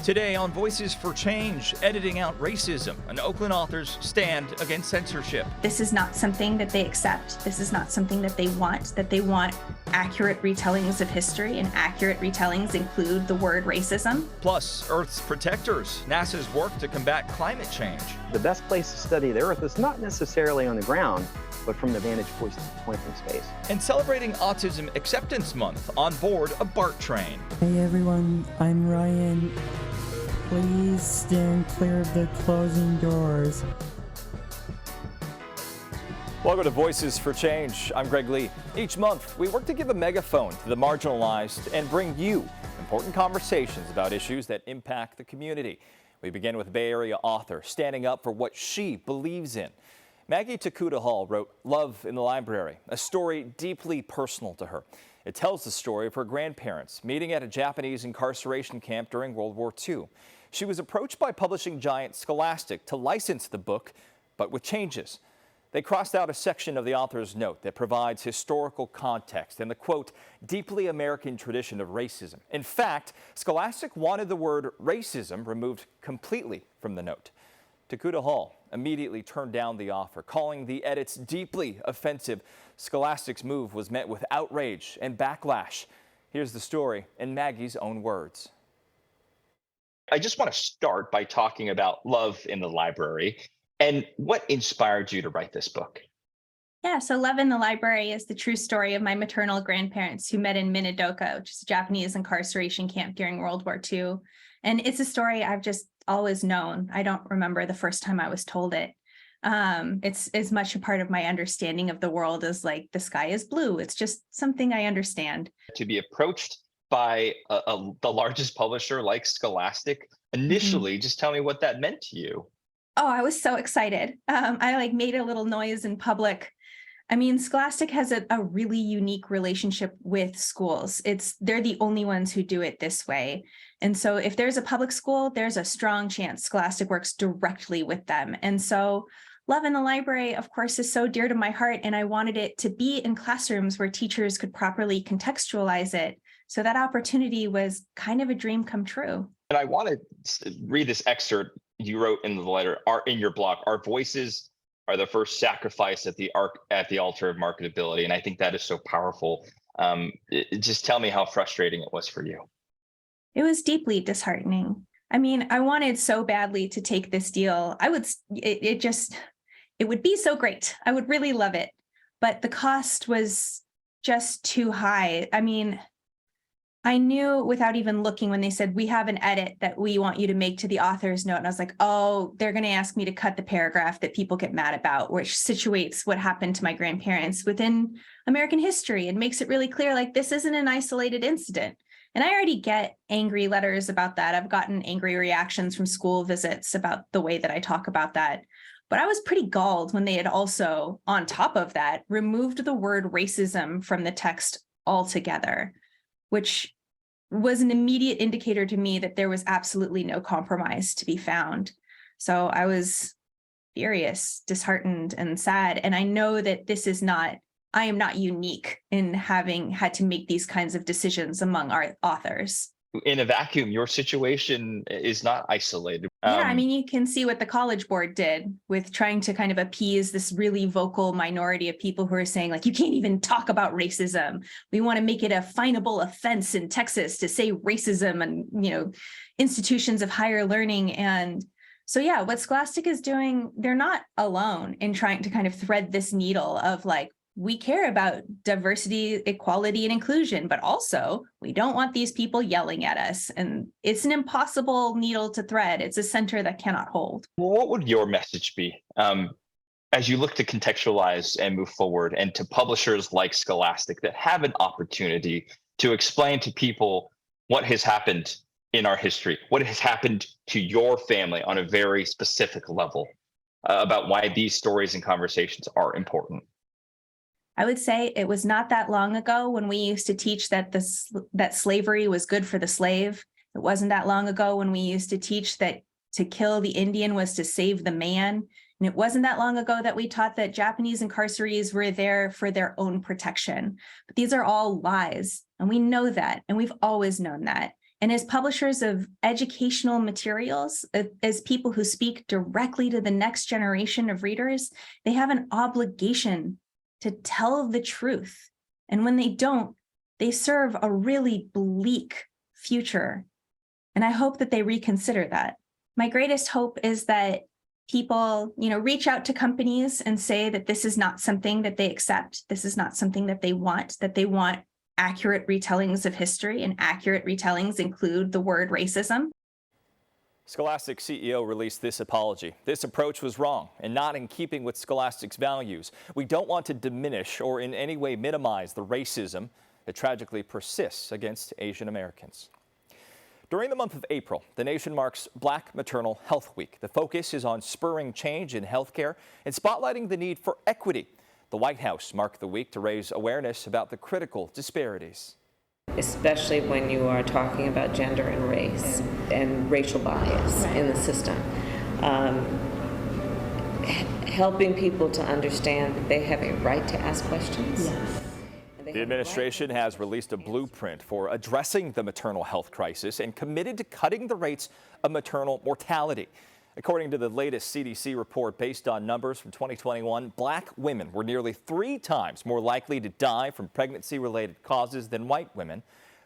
Today on Voices for Change, editing out racism, an Oakland author's stand against censorship. This is not something that they accept. This is not something that they want. That they want accurate retellings of history, and accurate retellings include the word racism. Plus, Earth's protectors, NASA's work to combat climate change. The best place to study the Earth is not necessarily on the ground, but from the vantage point from space. And celebrating Autism Acceptance Month on board a BART train. Hey everyone, I'm Ryan. Please stand clear of the closing doors. Welcome to Voices for Change. I'm Greg Lee. Each month, we work to give a megaphone to the marginalized and bring you important conversations about issues that impact the community. We begin with Bay Area author standing up for what she believes in. Maggie Takuta Hall wrote Love in the Library, a story deeply personal to her. It tells the story of her grandparents meeting at a Japanese incarceration camp during World War II. She was approached by publishing giant Scholastic to license the book, but with changes. They crossed out a section of the author's note that provides historical context and the, quote, deeply American tradition of racism. In fact, Scholastic wanted the word racism removed completely from the note. Takuta Hall immediately turned down the offer, calling the edits deeply offensive. Scholastic's move was met with outrage and backlash. Here's the story in Maggie's own words. I just want to start by talking about Love in the Library and what inspired you to write this book. Yeah, so Love in the Library is the true story of my maternal grandparents who met in Minidoka, which is a Japanese incarceration camp during World War II. And it's a story I've just always known. I don't remember the first time I was told it. It's as much a part of my understanding of the world as like the sky is blue. It's just something I understand. To be approached by the largest publisher like Scholastic initially, just tell me what that meant to you. Oh, I was so excited. I made a little noise in public. I mean, Scholastic has a really unique relationship with schools. They're the only ones who do it this way. And so if there's a public school, there's a strong chance Scholastic works directly with them. And so Love in the Library, of course, is so dear to my heart. And I wanted it to be in classrooms where teachers could properly contextualize it. So that opportunity was kind of a dream come true. And I want to read this excerpt you wrote in the letter, in your blog. Our voices are the first sacrifice at the altar of marketability. And I think that is so powerful. Just tell me how frustrating it was for you. It was deeply disheartening. I mean, I wanted so badly to take this deal. It would be so great. I would really love it. But the cost was just too high. I mean, I knew without even looking when they said, we have an edit that we want you to make to the author's note. And I was like, oh, they're going to ask me to cut the paragraph that people get mad about, which situates what happened to my grandparents within American history and makes it really clear, like, this isn't an isolated incident. And I already get angry letters about that. I've gotten angry reactions from school visits about the way that I talk about that. But I was pretty galled when they had also, on top of that, removed the word racism from the text altogether, which was an immediate indicator to me that there was absolutely no compromise to be found. So I was furious, disheartened, and sad. And I know that I am not unique in having had to make these kinds of decisions among our authors. In a vacuum, your situation is not isolated. Yeah, I mean, you can see what the College Board did with trying to kind of appease this really vocal minority of people who are saying, like, you can't even talk about racism. We want to make it a finable offense in Texas to say racism and, institutions of higher learning. And so, yeah, what Scholastic is doing, they're not alone in trying to kind of thread this needle of like, we care about diversity, equality, and inclusion, but also we don't want these people yelling at us. And it's an impossible needle to thread. It's a center that cannot hold. What would your message be as you look to contextualize and move forward, and to publishers like Scholastic that have an opportunity to explain to people what has happened in our history, what has happened to your family on a very specific level, about why these stories and conversations are important? I would say it was not that long ago when we used to teach that that slavery was good for the slave. It wasn't that long ago when we used to teach that to kill the Indian was to save the man. And it wasn't that long ago that we taught that Japanese incarcerees were there for their own protection. But these are all lies, and we know that, and we've always known that. And as publishers of educational materials, as people who speak directly to the next generation of readers, they have an obligation to tell the truth. And when they don't, they serve a really bleak future. And I hope that they reconsider that. My greatest hope is that people, reach out to companies and say that this is not something that they accept. This is not something that they want accurate retellings of history, and accurate retellings include the word racism. Scholastic CEO released this apology. This approach was wrong and not in keeping with Scholastic's values. We don't want to diminish or in any way minimize the racism that tragically persists against Asian Americans. During the month of April, the nation marks Black Maternal Health Week. The focus is on spurring change in healthcare and spotlighting the need for equity. The White House marked the week to raise awareness about the critical disparities. Especially when you are talking about gender and race and racial bias in the system. Helping people to understand that they have a right to ask questions. Yes. The administration has released a blueprint for addressing the maternal health crisis and committed to cutting the rates of maternal mortality. According to the latest CDC report, based on numbers from 2021, Black women were nearly 3 times more likely to die from pregnancy-related causes than white women.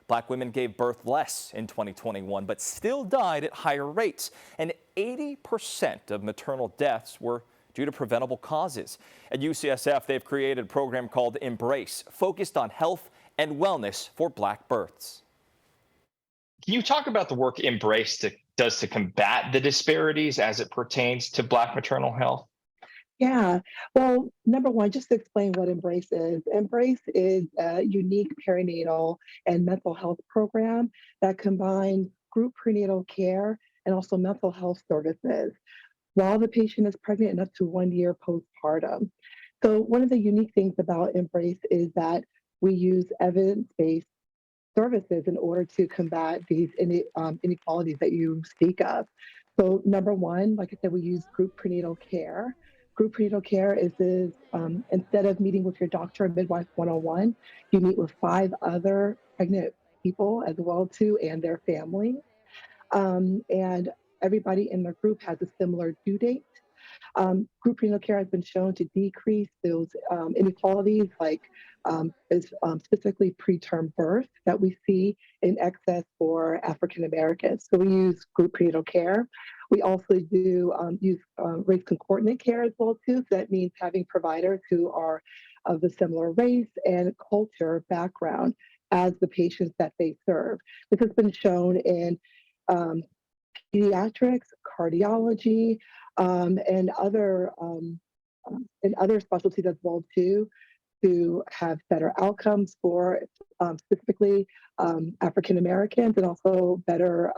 Black women gave birth less in 2021, but still died at higher rates. And 80% of maternal deaths were due to preventable causes. At UCSF, they've created a program called Embrace, focused on health and wellness for Black births. Can you talk about the work Embrace does to combat the disparities as it pertains to Black maternal health? Yeah, well, number one, just to explain what Embrace is. Embrace is a unique perinatal and mental health program that combines group prenatal care and also mental health services while the patient is pregnant and up to 1 year postpartum. So one of the unique things about Embrace is that we use evidence-based services in order to combat these inequalities that you speak of. So number one, like I said, we use group prenatal care. Group prenatal care is instead of meeting with your doctor and midwife one-on-one, you meet with 5 other pregnant people as well too, and their families. And everybody in the group has a similar due date. Group prenatal care has been shown to decrease those inequalities, like specifically preterm birth that we see in excess for African Americans. So we use group prenatal care. We also do use race concordant care as well too. So that means having providers who are of a similar race and culture background as the patients that they serve. This has been shown in pediatrics, cardiology, and other specialties as well too, to have better outcomes for specifically African Americans, and also better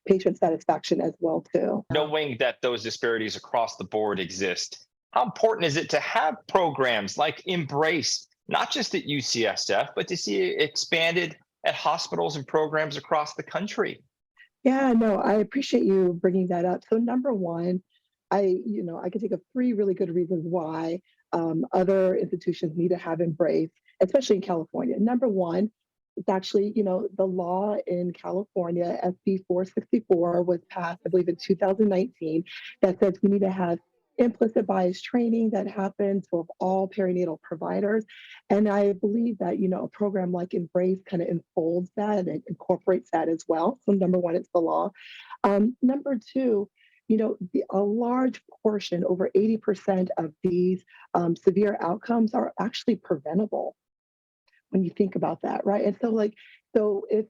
patient satisfaction as well too. Knowing that those disparities across the board exist, how important is it to have programs like Embrace, not just at UCSF, but to see it expanded at hospitals and programs across the country? Yeah, no, I appreciate you bringing that up. So number one, I can think of 3 really good reasons why other institutions need to have Embrace, especially in California. Number one, it's actually, the law in California, SB 464, was passed, I believe, in 2019, that says we need to have implicit bias training that happens for all perinatal providers. And I believe that, a program like Embrace kind of unfolds that and incorporates that as well. So number one, it's the law. Number two, a large portion, over 80% of these severe outcomes are actually preventable when you think about that, right? And so if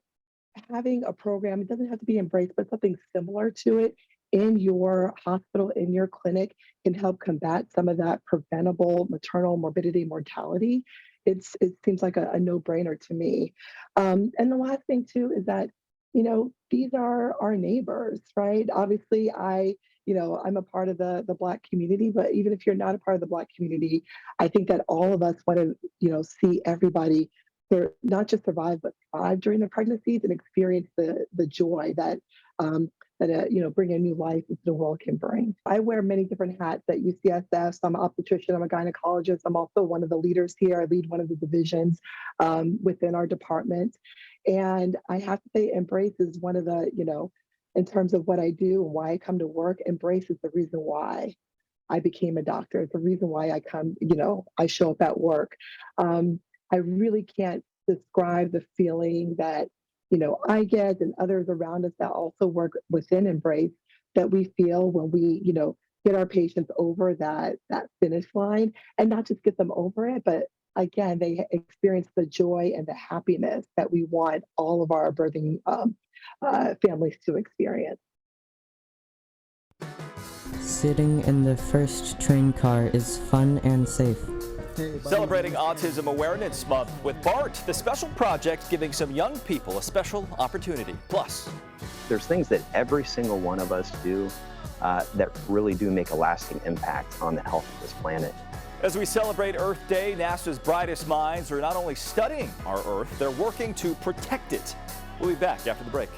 having a program, it doesn't have to be Embrace, but something similar to it in your hospital, in your clinic, can help combat some of that preventable maternal morbidity, mortality. It seems like a no-brainer to me. And the last thing too is that, these are our neighbors, right? Obviously, I'm a part of the Black community, but even if you're not a part of the Black community, I think that all of us want to, see everybody not just survive, but thrive during their pregnancies and experience the joy that bring a new life into the world can bring. I wear many different hats at UCSF. So I'm an obstetrician, I'm a gynecologist. I'm also one of the leaders here. I lead one of the divisions within our department. And I have to say, Embrace is one of the, in terms of what I do and why I come to work, Embrace is the reason why I became a doctor. It's the reason why I come, I show up at work. I really can't describe the feeling that, I get and others around us that also work within Embrace that we feel when we, get our patients over that finish line, and not just get them over it, but again, they experience the joy and the happiness that we want all of our birthing families to experience. Sitting in the first train car is fun and safe. Celebrating Autism Awareness Month with BART, the special project giving some young people a special opportunity. Plus, There's things that every single one of us do that really do make a lasting impact on the health of this planet. as we celebrate Earth Day, NASA's brightest minds are not only studying our Earth, they're working to protect it. We'll be back after the break.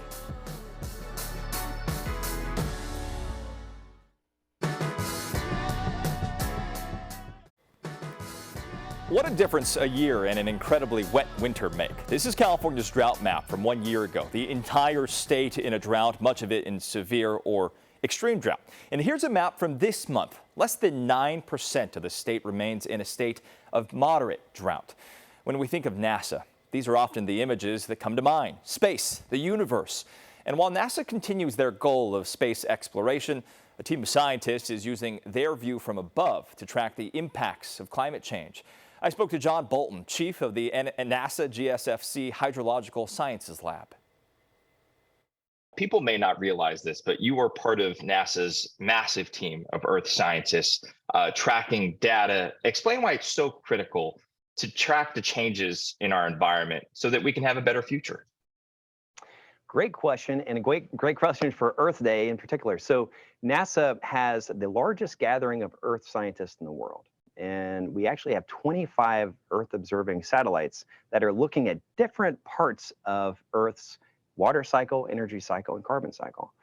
What a difference a year and an incredibly wet winter make. This is California's drought map from 1 year ago. The entire state in a drought, much of it in severe or extreme drought. And here's a map from this month. Less than 9% of the state remains in a state of moderate drought. When we think of NASA, these are often the images that come to mind. Space, the universe. And while NASA continues their goal of space exploration, a team of scientists is using their view from above to track the impacts of climate change. I spoke to John Bolton, chief of the NASA GSFC Hydrological Sciences Lab. People may not realize this, but you are part of NASA's massive team of Earth scientists tracking data. Explain why it's so critical to track the changes in our environment so that we can have a better future. Great question, and a great question for Earth Day in particular. So NASA has the largest gathering of Earth scientists in the world. And we actually have 25 Earth observing satellites that are looking at different parts of Earth's water cycle, energy cycle, and carbon cycle.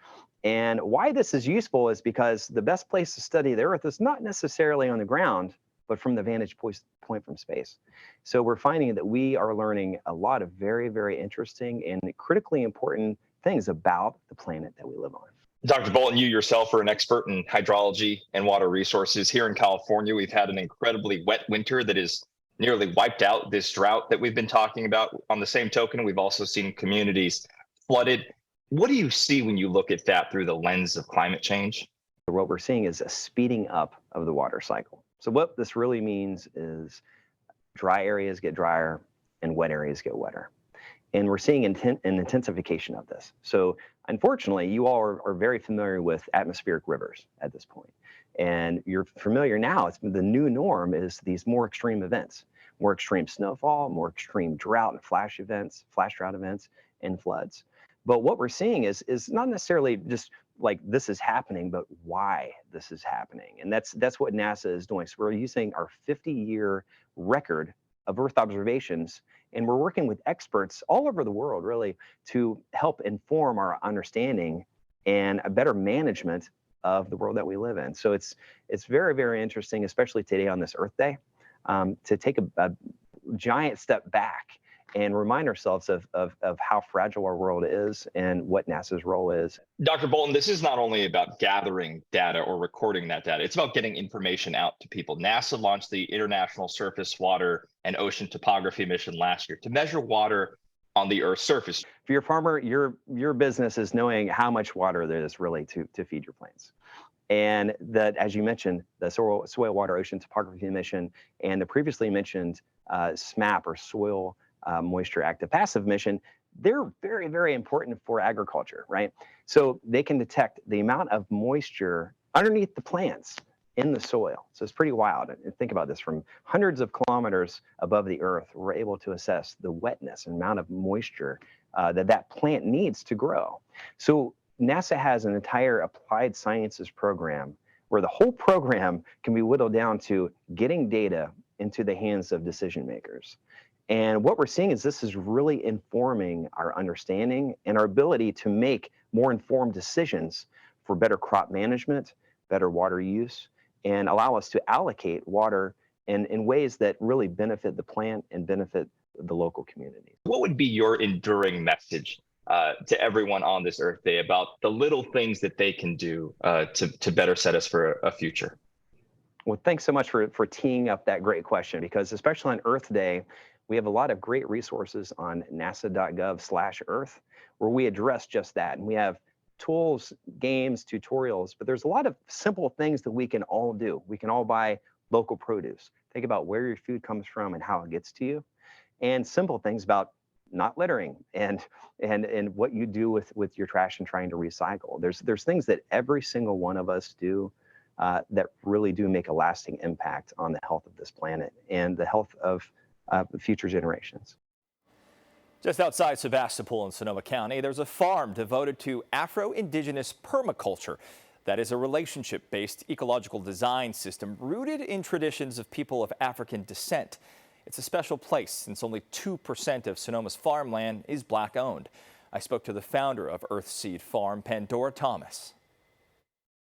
And why this is useful is because the best place to study the Earth is not necessarily on the ground, but from the vantage point from space. So we're finding that we are learning a lot of very, very interesting and critically important things about the planet that we live on. Dr. Bolton, you yourself are an expert in hydrology and water resources. Here in California, we've had an incredibly wet winter that has nearly wiped out this drought that we've been talking about. On the same token, we've also seen communities flooded. What do you see when you look at that through the lens of climate change? What we're seeing is a speeding up of the water cycle. So what this really means is dry areas get drier and wet areas get wetter. And we're seeing an intensification of this. So unfortunately, you all are very familiar with atmospheric rivers at this point. And you're familiar now, the new norm is these more extreme events, more extreme snowfall, more extreme drought and flash drought events, and floods. But what we're seeing is not necessarily just like this is happening, but why this is happening. And that's what NASA is doing. So we're using our 50-year record of Earth observations, and we're working with experts all over the world, really, to help inform our understanding and a better management of the world that we live in. So it's very, very interesting, especially today on this Earth Day, to take a giant step back and remind ourselves of how fragile our world is and what NASA's role is. Dr. Bolton, this is not only about gathering data or recording that data, it's about getting information out to people. NASA launched the International Surface Water and Ocean Topography mission last year to measure water on the Earth's surface. For your farmer, your business is knowing how much water there is really to feed your plants. And that, as you mentioned, the Soil Water Ocean Topography mission and the previously mentioned SMAP or Soil Moisture Active Passive mission, they're very, very important for agriculture, right? So they can detect the amount of moisture underneath the plants in the soil. So it's pretty wild. And think about this, from hundreds of kilometers above the earth, we're able to assess the wetness and amount of moisture that plant needs to grow. So NASA has an entire applied sciences program where the whole program can be whittled down to getting data into the hands of decision makers. And what we're seeing is this is really informing our understanding and our ability to make more informed decisions for better crop management, better water use, and allow us to allocate water in ways that really benefit the plant and benefit the local community. What would be your enduring message to everyone on this Earth Day about the little things that they can do to better set us for a future? Well, thanks so much for teeing up that great question, because especially on Earth Day, we have a lot of great resources on nasa.gov/Earth where we address just that. And we have tools, games, tutorials, but there's a lot of simple things that we can all do. We can all buy local produce. Think about where your food comes from and how it gets to you. And simple things about not littering and what you do with your trash and trying to recycle. There's things that every single one of us do that really do make a lasting impact on the health of this planet and the health of future generations. Just outside Sebastopol in Sonoma County, there's a farm devoted to Afro-Indigenous permaculture. That is a relationship-based ecological design system rooted in traditions of people of African descent. It's a special place since only 2% of Sonoma's farmland is Black-owned. I spoke to the founder of Earthseed Farm, Pandora Thomas.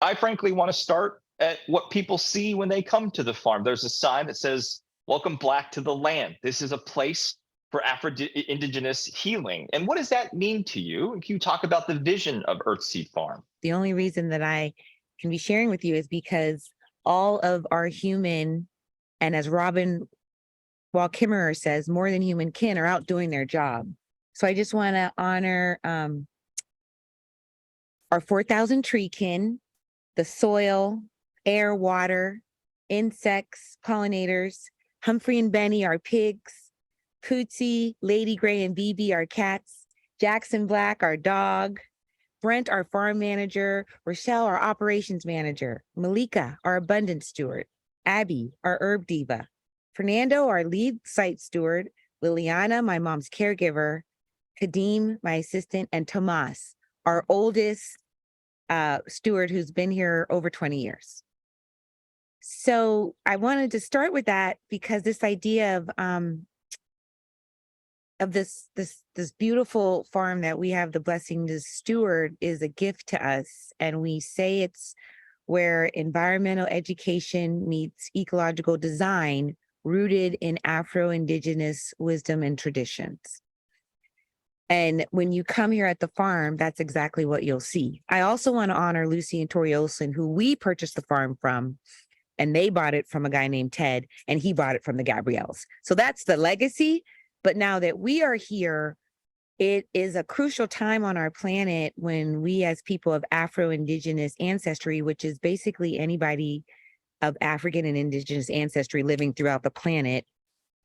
I frankly want to start at what people see when they come to the farm. There's a sign that says, "Welcome Black to the land." This is a place for Afro-Indigenous healing. And what does that mean to you? Can you talk about the vision of Earthseed Farm? The only reason that I can be sharing with you is because all of our human, and as Robin Wall Kimmerer says, more than human kin are out doing their job. So I just want to honor our 4,000 tree kin, the soil, air, water, insects, pollinators, Humphrey and Benny, our pigs, Pootsie, Lady Gray and BB, our cats, Jackson Black, our dog, Brent, our farm manager, Rochelle, our operations manager, Malika, our abundance steward, Abby, our herb diva, Fernando, our lead site steward, Liliana, my mom's caregiver, Kadeem, my assistant, and Tomas, our oldest steward who's been here over 20 years. So I wanted to start with that because this idea of this beautiful farm that we have the blessing to steward is a gift to us. And we say it's where environmental education meets ecological design rooted in Afro-Indigenous wisdom and traditions. And when you come here at the farm, that's exactly what you'll see. I also want to honor Lucy and Tori Olson, who we purchased the farm from, and they bought it from a guy named Ted, and he bought it from the Gabrielles. So that's the legacy. But now that we are here, it is a crucial time on our planet when we as people of Afro-Indigenous ancestry, which is basically anybody of African and Indigenous ancestry living throughout the planet,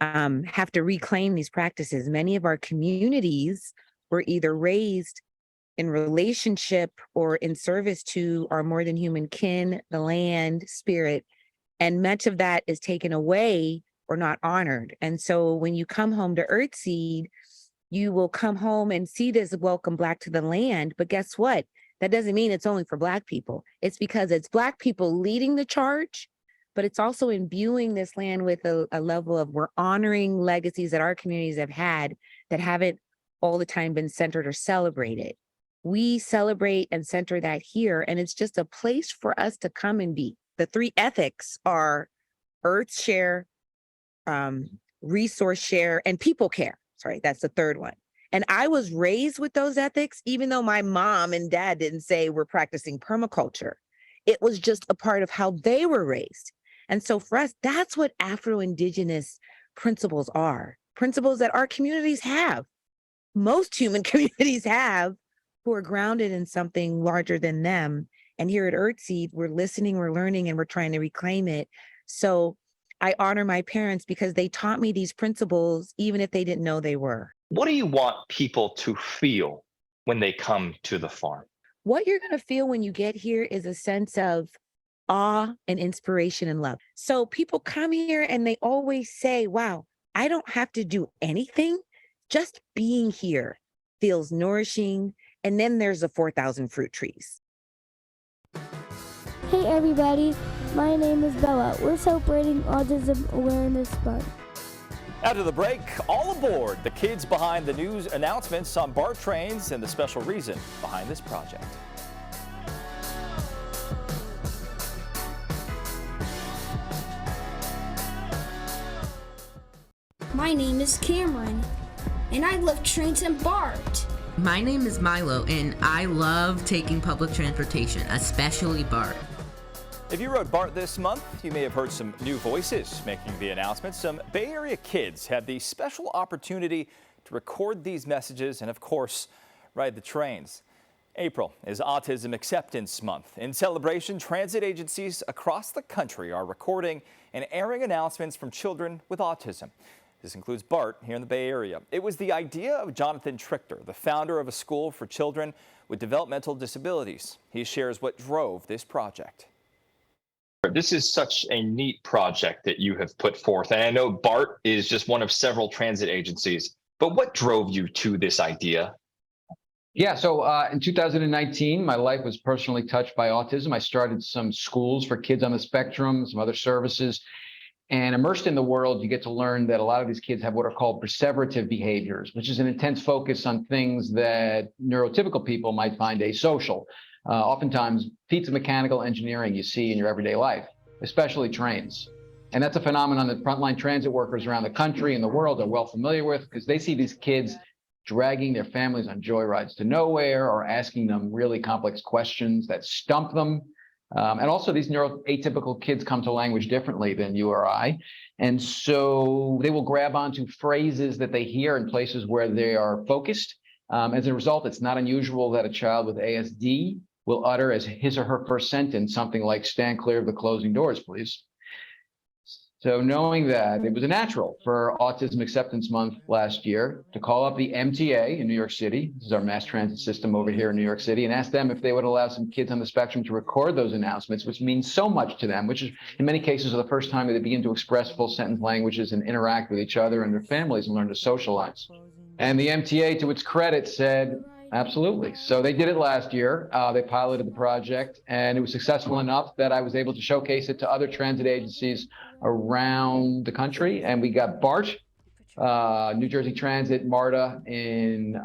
have to reclaim these practices. Many of our communities were either raised in relationship or in service to our more than human kin, the land, spirit, and much of that is taken away or not honored. And so when you come home to Earthseed, you will come home and see this welcome Black to the land. But guess what? That doesn't mean it's only for Black people. It's because it's Black people leading the charge, but it's also imbuing this land with a level of we're honoring legacies that our communities have had that haven't all the time been centered or celebrated. We celebrate and center that here, and it's just a place for us to come and be. The three ethics are earth share, resource share, and people care. Sorry, that's the third one. And I was raised with those ethics, even though my mom and dad didn't say we're practicing permaculture. It was just a part of how they were raised. And so for us, that's what Afro-Indigenous principles are. Principles that our communities have. Most human communities have, who are grounded in something larger than them. And here at Earthseed, we're listening, we're learning, and we're trying to reclaim it. So I honor my parents because they taught me these principles, even if they didn't know they were. What do you want people to feel when they come to the farm? What you're going to feel when you get here is a sense of awe and inspiration and love. So people come here and they always say, wow, I don't have to do anything. Just being here feels nourishing. And then there's the 4,000 fruit trees. Hey everybody, my name is Bella. We're celebrating Autism Awareness Month. After the break, all aboard, the kids behind the news announcements on BART trains and the special reason behind this project. My name is Cameron, and I love trains and BART. My name is Milo, and I love taking public transportation, especially BART. If you rode BART this month, you may have heard some new voices making the announcement. Some Bay Area kids had the special opportunity to record these messages and, of course, ride the trains. April is Autism Acceptance Month. In celebration, transit agencies across the country are recording and airing announcements from children with autism. This includes BART here in the Bay Area. It was the idea of Jonathan Trichter, the founder of a school for children with developmental disabilities. He shares what drove this project. This is such a neat project that you have put forth. And I know BART is just one of several transit agencies, but what drove you to this idea? Yeah, so in 2019, my life was personally touched by autism. I started some schools for kids on the spectrum, some other services. And immersed in the world, you get to learn that a lot of these kids have what are called perseverative behaviors, which is an intense focus on things that neurotypical people might find asocial. Oftentimes, feats of mechanical engineering you see in your everyday life, especially trains. And that's a phenomenon that frontline transit workers around the country and the world are well familiar with, because they see these kids dragging their families on joyrides to nowhere or asking them really complex questions that stump them. And also these neuroatypical kids come to language differently than you or I. And so they will grab onto phrases that they hear in places where they are focused. As a result, it's not unusual that a child with ASD will utter as his or her first sentence something like, "Stand clear of the closing doors, please." So knowing that, it was a natural for Autism Acceptance Month last year to call up the MTA in New York City, this is our mass transit system over here in New York City, and ask them if they would allow some kids on the spectrum to record those announcements, which means so much to them, which is in many cases are the first time that they begin to express full sentence languages and interact with each other and their families and learn to socialize. And the MTA, to its credit, said, absolutely. So they did it last year. They piloted the project, and it was successful enough that I was able to showcase it to other transit agencies around the country. And we got BART, New Jersey Transit, MARTA in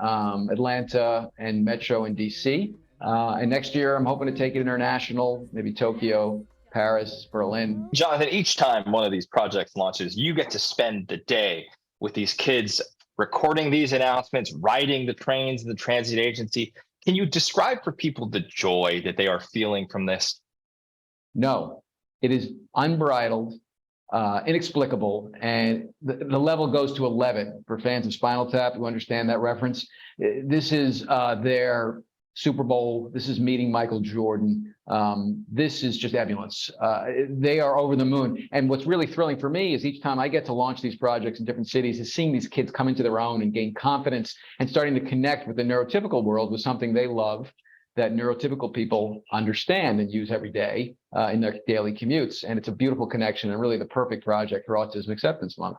Atlanta, and Metro in DC. And next year, I'm hoping to take it international, maybe Tokyo, Paris, Berlin. Jonathan, each time one of these projects launches, you get to spend the day with these kids recording these announcements, riding the trains in the transit agency. Can you describe for people the joy that they are feeling from this? No, it is unbridled, inexplicable, and the level goes to 11 for fans of Spinal Tap who understand that reference. This is their Super Bowl. This is meeting Michael Jordan. This is just ebullience. They are over the moon. And what's really thrilling for me is each time I get to launch these projects in different cities is seeing these kids come into their own and gain confidence and starting to connect with the neurotypical world with something they love that neurotypical people understand and use every day in their daily commutes. And it's a beautiful connection and really the perfect project for Autism Acceptance Month.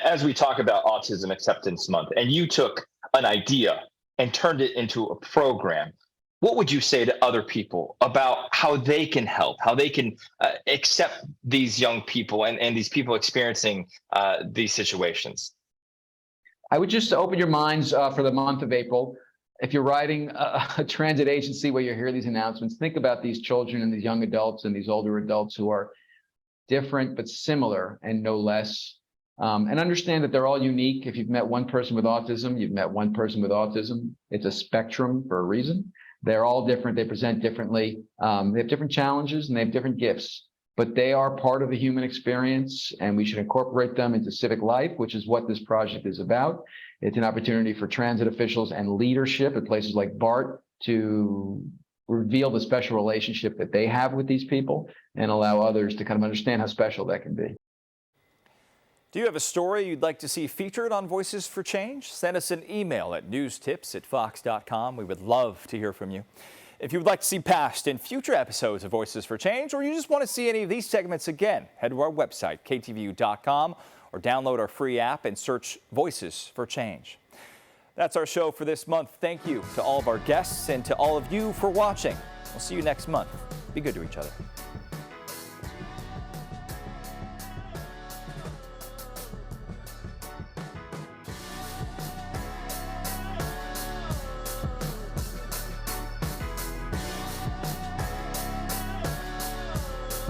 As we talk about Autism Acceptance Month, and you took an idea and turned it into a program, what would you say to other people about how they can help, how they can accept these young people and these people experiencing these situations? I would just open your minds for the month of April. If you're riding a transit agency where you hear these announcements, think about these children and these young adults and these older adults who are different but similar and no less. And understand that they're all unique. If you've met one person with autism, you've met one person with autism. It's a spectrum for a reason. They're all different. They present differently. They have different challenges and they have different gifts, but they are part of the human experience, and we should incorporate them into civic life, which is what this project is about. It's an opportunity for transit officials and leadership at places like BART to reveal the special relationship that they have with these people and allow others to kind of understand how special that can be. Do you have a story you'd like to see featured on Voices for Change? Send us an email at newstips@fox.com. We would love to hear from you. If you would like to see past and future episodes of Voices for Change, or you just want to see any of these segments again, head to our website, KTVU.com, or download our free app and search Voices for Change. That's our show for this month. Thank you to all of our guests and to all of you for watching. We'll see you next month. Be good to each other.